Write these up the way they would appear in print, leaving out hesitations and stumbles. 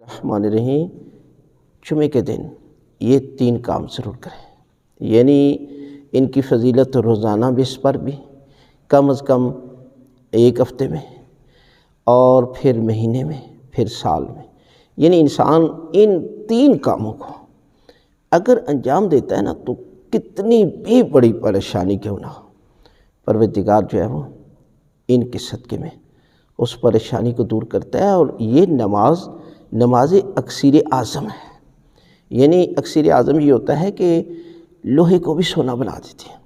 الرحمن الرحیم، جمعے کے دن یہ 3 کام ضرور کریں، یعنی ان کی فضیلت روزانہ بیس پر بھی، کم از کم ایک ہفتے میں، اور پھر مہینے میں، پھر سال میں۔ یعنی انسان ان 3 کاموں کو اگر انجام دیتا ہے نا تو کتنی بھی بڑی پریشانی کیوں نہ ہو، پروردگار جو ہے وہ ان کے صدقے میں اس پریشانی کو دور کرتا ہے۔ اور یہ نماز اکسیر اعظم ہے، یعنی اکسیر اعظم یہ ہوتا ہے کہ لوہے کو بھی سونا بنا دیتی ہے،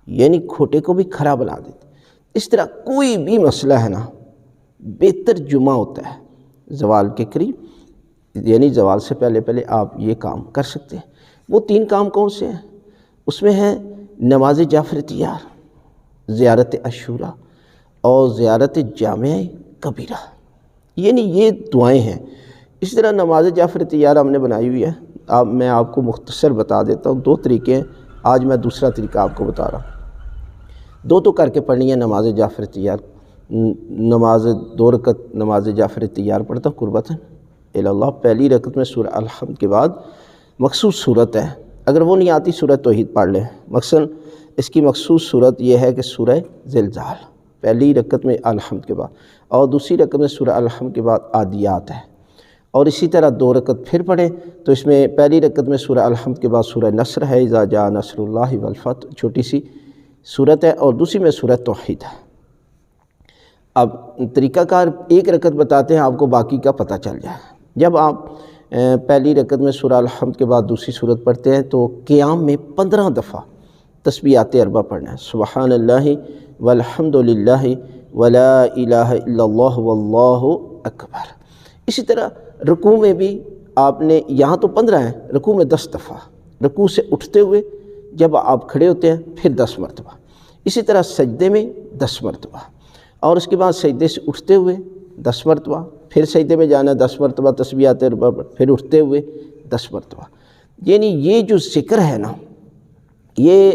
یعنی کھوٹے کو بھی کھرا بنا دیتی ہے۔ اس طرح کوئی بھی مسئلہ ہے نا، بہتر جمعہ ہوتا ہے زوال کے قریب، یعنی زوال سے پہلے آپ یہ کام کر سکتے ہیں۔ وہ 3 کام کون سے ہیں؟ اس میں ہے نماز جعفر طیار، زیارت عاشوراء اور زیارت جامع کبیرہ، یعنی یہ دعائیں ہیں۔ اس طرح نماز جعفر طیار ہم نے بنائی ہوئی ہے، میں آپ کو مختصر بتا دیتا ہوں۔ 2 طریقے ہیں، آج میں دوسرا طریقہ آپ کو بتا رہا ہوں۔ 2 تو کر کے پڑھنی ہے نماز جعفر طیار۔ 2 رکعت نماز جعفر طیار پڑھتا ہوں قربتاً الی اللہ۔ پہلی رکعت میں سورہ الحمد کے بعد مخصوص صورت ہے، اگر وہ نہیں آتی سورہ توحید پڑھ لیں۔ مثلا اس کی مخصوص صورت یہ ہے کہ سورہ زلزال پہلی رکعت میں الحمد کے بعد، اور دوسری رکعت میں سورہ الحمد کے بعد عادیات ہے۔ اور اسی طرح 2 رکعت پھر پڑھیں تو اس میں پہلی رکعت میں سورہ الحمد کے بعد سورہ نصر ہے، اذا جاء نصر اللہ والفتح، چھوٹی سی صورت ہے، اور دوسری میں سورہ توحید ہے۔ اب طریقہ کار 1 رکعت بتاتے ہیں آپ کو، باقی کا پتہ چل جائے۔ جب آپ پہلی رکعت میں سورہ الحمد کے بعد دوسری صورت پڑھتے ہیں تو قیام میں 15 دفعہ تسبیحات 4 پڑھنا ہے، سبحان اللہ والحمد للہ ولا الہ الا اللہ واللہ اکبر۔ اسی طرح رکوع میں بھی آپ نے، یہاں تو 15 ہیں، رکوع میں 10 دفعہ، رکوع سے اٹھتے ہوئے جب آپ کھڑے ہوتے ہیں پھر 10 مرتبہ، اسی طرح سجدے میں 10 مرتبہ، اور اس کے بعد سجدے سے اٹھتے ہوئے 10 مرتبہ، پھر سجدے میں جانا 10 مرتبہ تسبیحات 4، پھر اٹھتے ہوئے 10 مرتبہ۔ یعنی یہ جو ذکر ہے نا، یہ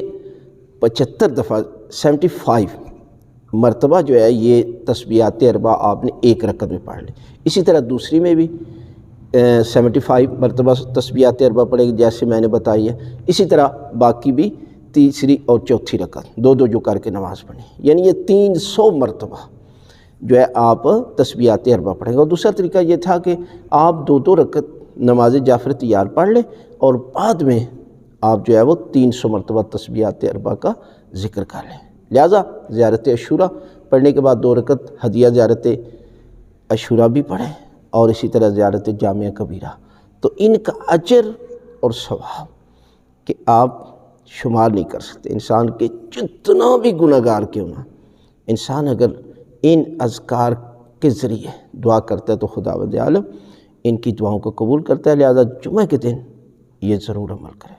75 دفعہ 75 مرتبہ جو ہے یہ تسبیحات 4 آپ نے 1 رکعت میں پڑھ لی۔ اسی طرح دوسری میں بھی 75 مرتبہ تسبیحات 4 پڑھے گی جیسے میں نے بتائی ہے۔ اسی طرح باقی بھی تیسری اور چوتھی رکعت 2 جو کر کے نماز پڑھیں، یعنی یہ 300 مرتبہ جو ہے آپ تسبیحات 4 پڑھیں گے۔ اور دوسرا طریقہ یہ تھا کہ آپ 2 رکعت نماز جعفر طیار پڑھ لیں اور بعد میں آپ جو ہے وہ 300 مرتبہ تسبیحات 4 کا ذکر کر لیں۔ لہٰذا زیارت عاشوراء پڑھنے کے بعد 2 رکعت ہدیہ زیارت عاشوراء بھی پڑھیں، اور اسی طرح زیارت جامع کبیرہ، تو ان کا اجر اور ثواب کہ آپ شمار نہیں کر سکتے۔ انسان کے جتنا بھی گناہ گار کیوں نہ، انسان اگر ان اذکار کے ذریعے دعا کرتا ہے تو خداوند عالم ان کی دعاؤں کو قبول کرتا ہے۔ لہذا جمعہ کے دن یہ ضرور عمل کریں۔